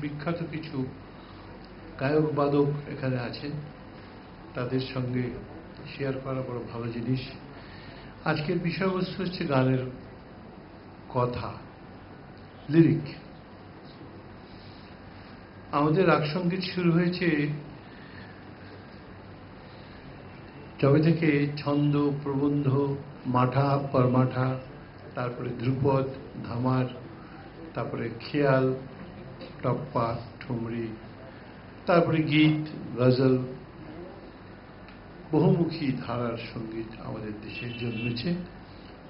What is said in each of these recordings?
বিখ্যাত কিছু গায়ক বাদক এখানে আছেন, তাদের সঙ্গে শেয়ার করা বড় ভালো জিনিস। আজকের বিষয়বস্তু হচ্ছে গানের কথা, লিরিক। আমাদের রাগ সঙ্গীত শুরু হয়েছে যবে থেকে ছন্দ, প্রবন্ধ, মাঠা, পরমাঠা, তারপরে ধ্রুপদ, ধামার, তারপরে খেয়াল, টপ্পা, ঠুমরি, তারপরে গীত, গজল, বহুমুখী ধারার সঙ্গীত আমাদের দেশে জন্মেছে।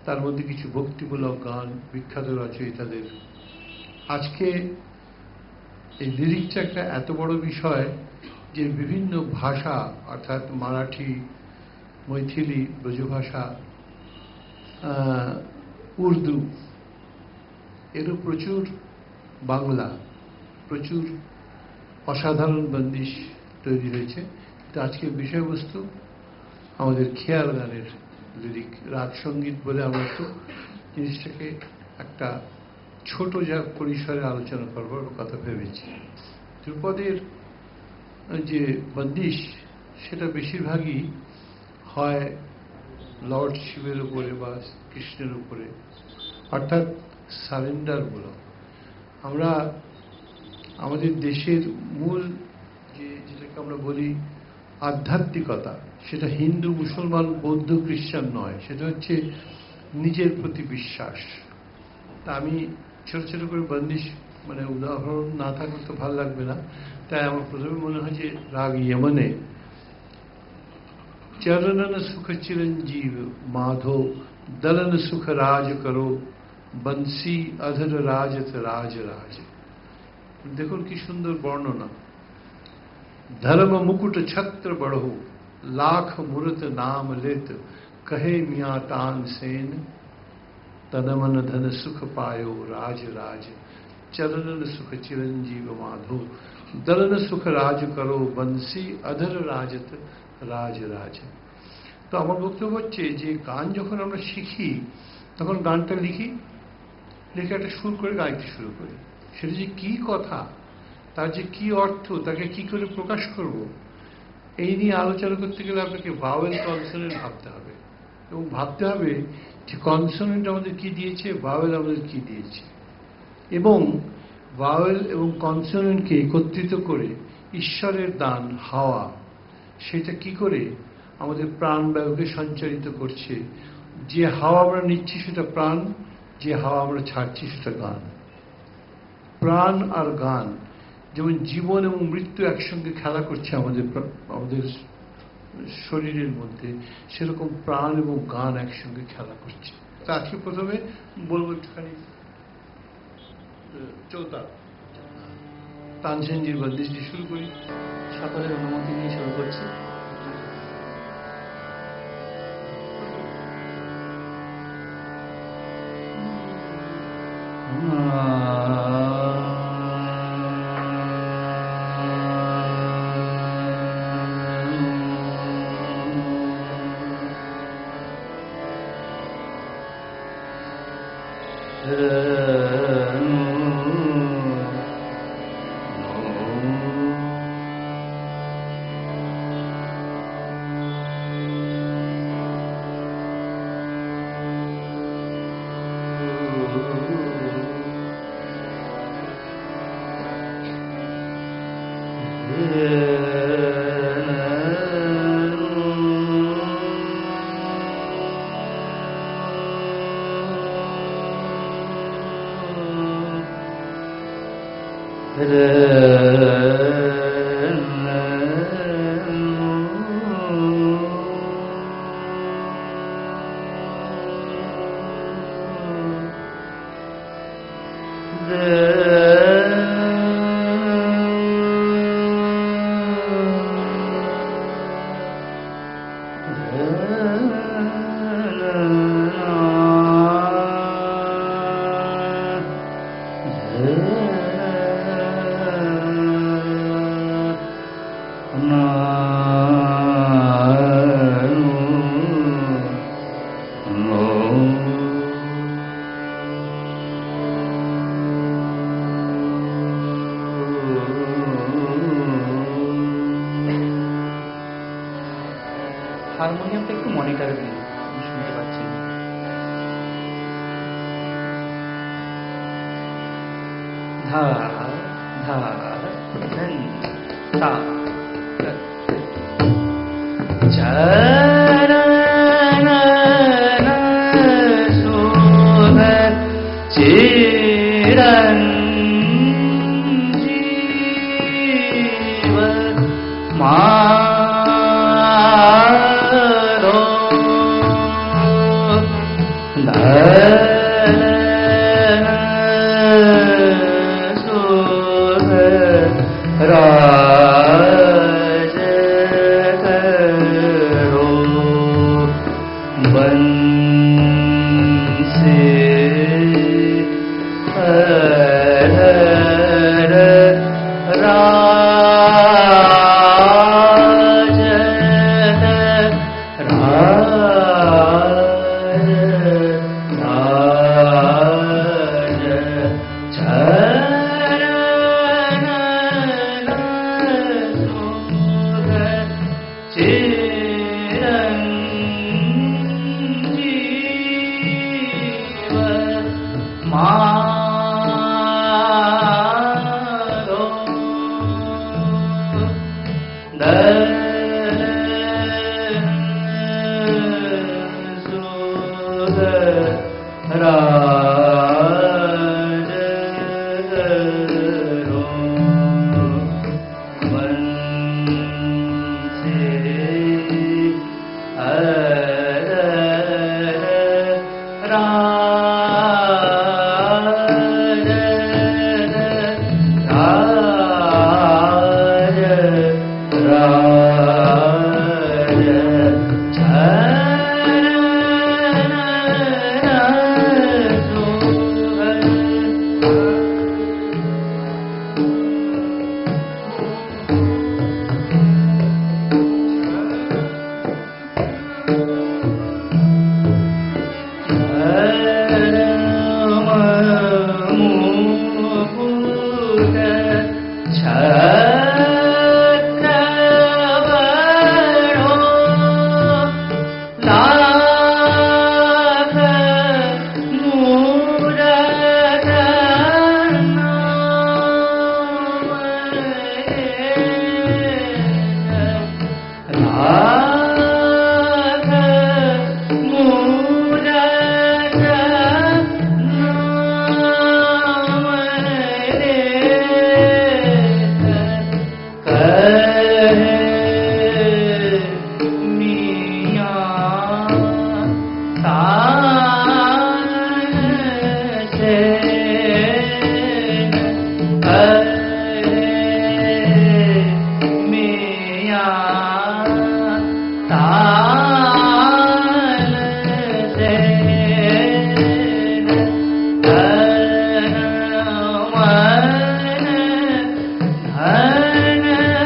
তার মধ্যে কিছু ভক্তিমূলক গান, বিখ্যাত রচয়িতাদের। আজকে এই লিরিকটা একটা এত বড় বিষয় যে বিভিন্ন ভাষা, অর্থাৎ মারাঠি, মৈথিলি, ব্রজভাষা, উর্দু, এরও প্রচুর, বাংলা, প্রচুর অসাধারণ বন্দিশ তৈরি হয়েছে। কিন্তু আজকের বিষয়বস্তু আমাদের খেয়াল গানের লিরিক, রাগ সঙ্গীত বলে আমরা তো জিনিসটাকে একটা ছোট যা পরিসরে আলোচনা করবার কথা ভেবেছি। ধ্রুপদের যে বন্দিশ, সেটা বেশিরভাগই হয় লর্ড শিবের উপরে বা কৃষ্ণের উপরে, অর্থাৎ সারেন্ডার বলো। আমরা আমাদের দেশের মূল যেটাকে আমরা বলি আধ্যাত্মিকতা, সেটা হিন্দু, মুসলমান, বৌদ্ধ, খ্রিস্টান নয়, সেটা হচ্ছে নিজের প্রতি বিশ্বাস। তা আমি ছোট ছোট করে বন্দিশ, মানে উদাহরণ না থাকলে তো ভালো লাগবে না, তাই আমার প্রথমে মনে হয় যে রাগ ইয়মনে, চরণন সুখ চিরঞ্জীব মাধো, দলন সুখ রাজ করো, বংশী অধর রাজত রাজ রাজ। দেখুন কি সুন্দর বর্ণনা। ধর্ম মুকুট ছত্র বড়ো, লাখ মূরত নাম লিত, कहे मियाँ तानसेन, तनमन धन सुख पायो राज राज, चरणन सुख चिरंजीव माधो, दलन सुख राज करो, बंसी अधर राजत राज राज। তো আমার বক্তব্য হচ্ছে যে গান যখন আমরা শিখি, তখন গানটা লিখি, লিখে একটা সুর করে গাইতে শুরু করি। সেটা যে কি কথা, তার যে কি অর্থ, তাকে কি করে প্রকাশ করব, এই নিয়ে আলোচনা করতে গেলে আপনাকে ভাওয়েল, কনসোনেন্ট ভাবতে হবে, এবং ভাবতে হবে যে কনসোনেন্ট আমাদের কি দিয়েছে, ভাওয়েল আমাদের কি দিয়েছে, এবং ভাওয়েল এবং কনসোনেন্টকে একত্রিত করে ঈশ্বরের দান হাওয়া, সেটা কি করে আমাদের প্রাণবায়ুকে সঞ্চারিত করছে। যে হাওয়া আমরা নিচ্ছি সেটা প্রাণ, যে হাওয়া আমরা ছাড়ছি সেটা গান। প্রাণ আর গান যেমন জীবন এবং মৃত্যু একসঙ্গে খেলা করছে আমাদের আমাদের শরীরের মধ্যে, সেরকম প্রাণ এবং গান একসঙ্গে খেলা করছে। তা আজকে প্রথমে বলবো একটুখানি চৌতা তানসেনজির বন্দিশ দিয়ে শুরু করি। সকলের অনুমতি নিয়ে শুরু করছি। হারমোনিয়ামটা একটু মনিটরে দিন, আমি শুনতে পাচ্ছি না। ধা ধা ধন তা চরণ শোভ চিরঞ্জীব মাধো দলন শোভ রাজ करो बंसी हर राज राज चरण शोभ चिरंजीव माधो दलन शोभ राज करो बंसी हर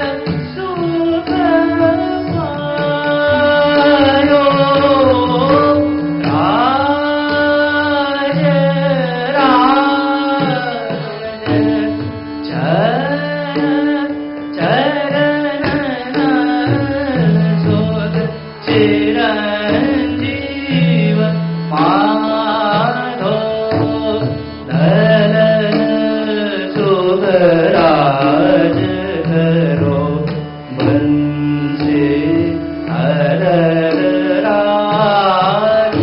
राज राज राज चरण शोभ चिरंजीव माधो दलन शोभ राज करो बंसी हर राज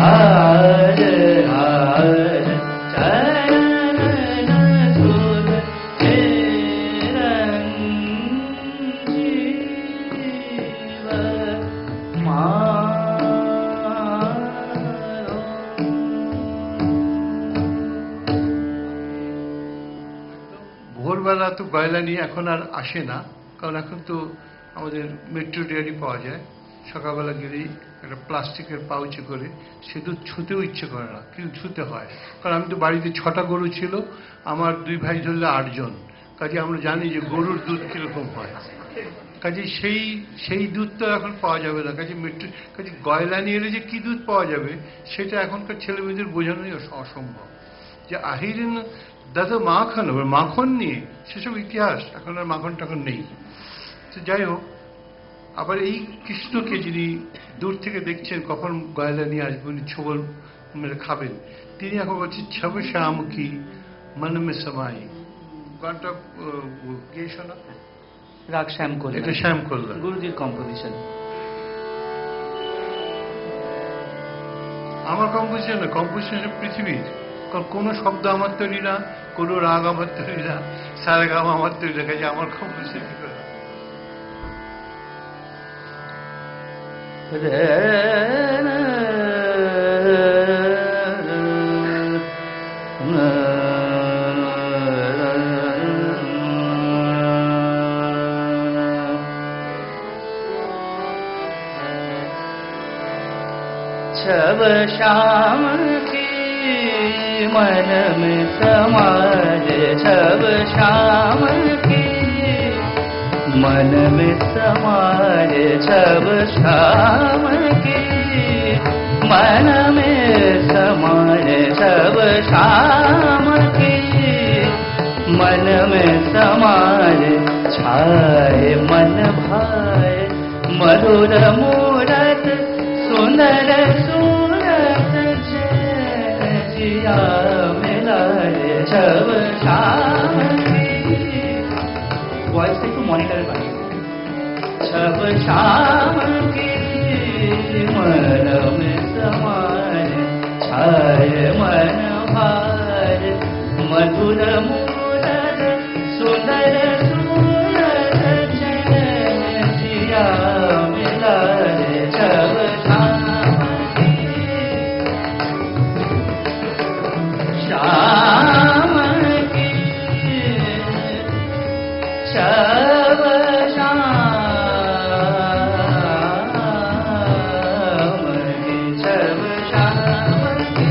राज राज चरण शोभ चिरंजीव ভোরবেলা তো গয়লা নিয়ে এখন আর আসে না, কারণ এখন তো আমাদের মেট্রো ডেয়ারি পাওয়া যায়। সকালবেলা গেলেই একটা প্লাস্টিকের পাউচে করে সে দুধ ছুঁতেও ইচ্ছে করে না, কিন্তু ছুঁতে হয়। কারণ আমি তো বাড়িতে 6টা গরু ছিল, আমার 2 ভাই ধরলে 8 জন, কাজে আমরা জানি যে গরুর দুধ কিরকম হয়। কাজে সেই দুধ তো এখন পাওয়া যাবে না। কাজে গয়লা নিয়ে এলে যে কি দুধ পাওয়া যাবে সেটা এখনকার ছেলেমেয়েদের বোঝানোই অসম্ভব। যে আহিরেন দাদা মাখন, মাখন নিয়ে সেসব ইতিহাস, এখন আর মাখন টাখন নেই। তো যাই হোক, আবার এই কৃষ্ণকে যিনি দূর থেকে দেখছেন কখন গয়লা নিয়ে আসবেন, উনি ছোবল মেরে খাবেন, তিনি এখন বলছেন ছব শ্যাম কি মন মে সমাই। গানটা কে শোনা? রাগ শ্যাম কল্যাণ, এটা শ্যাম কল্যাণ, গুরুজির কম্পোজিশন। আমার কম্পোজিশন না, কম্পোজিশন পৃথিবীর। কারণ কোনো শব্দ আমার তৈরি না, কোনো রাগ আমার তৈরি না, সারেগাম আমার তৈরি না, কাজে আমার কম্পোজিশন কি করে? छब श्याम की मन में समाये, छब श्याम की मन में समाये, छब श्याम की मन में समाये, छब श्याम की मन में समाये, छाए मन भाए मधुर मूरत सुंदर सूरत जिया मिलाए, छब श्याम की। वॉइस একটু মনিটরে বানিয়ে, छब श्याम की मन में समाये, छाए मन भाए मधुर मूरत सुंदर सूरत जिया मिलाए, छब श्याम की छब श्याम की, छब श्याम की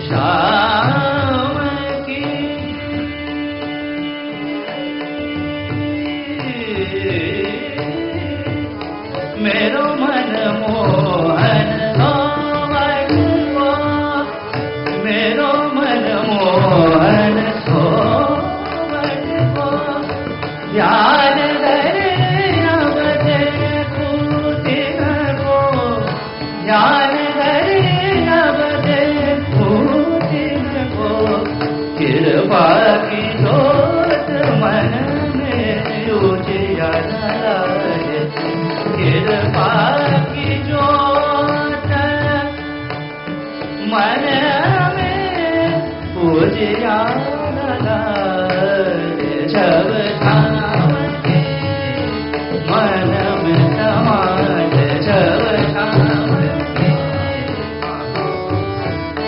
श्याम की मेरो मन मोहन मेरो मन मोहन सोवन को ध्यान धरे अब देखूं दिन को, ध्यान धरे अब देखूं दिन को, कृपा की जोत मन में उजियारा लाए, कृपा की जोत मन उजियारा लाए, छब श्याम की मन में समाये, छब श्याम की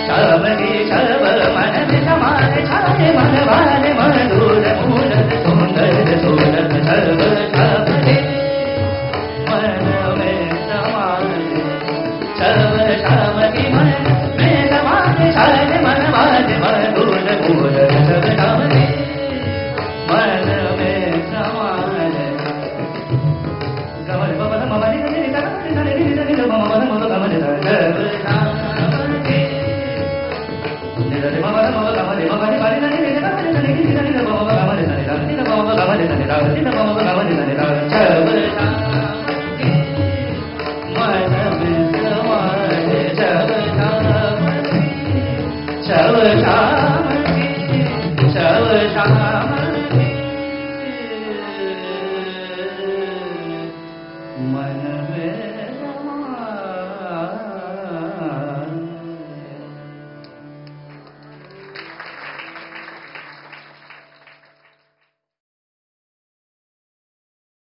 श्याम की छब मन में समाये, छाए मन भाए मधुर मूरत सुंदर सूरत, छब श्याम की मन में समाये, छब श्याम की मन में समाये, छाए मन भाए मधुर मूरत, छब श्याम की मन में समाये। गमन बमन ममनि नि नि नि नि नि नि ममन मम गमन छब श्याम की नि नि ममन मम गमन ममनि मनि नि नि नि नि नि नि मम गमन नि नि मम गमन नि नि मम गमन नि छब श्याम की मन में समाये, छब श्याम की, छब श्याम की, छब श्याम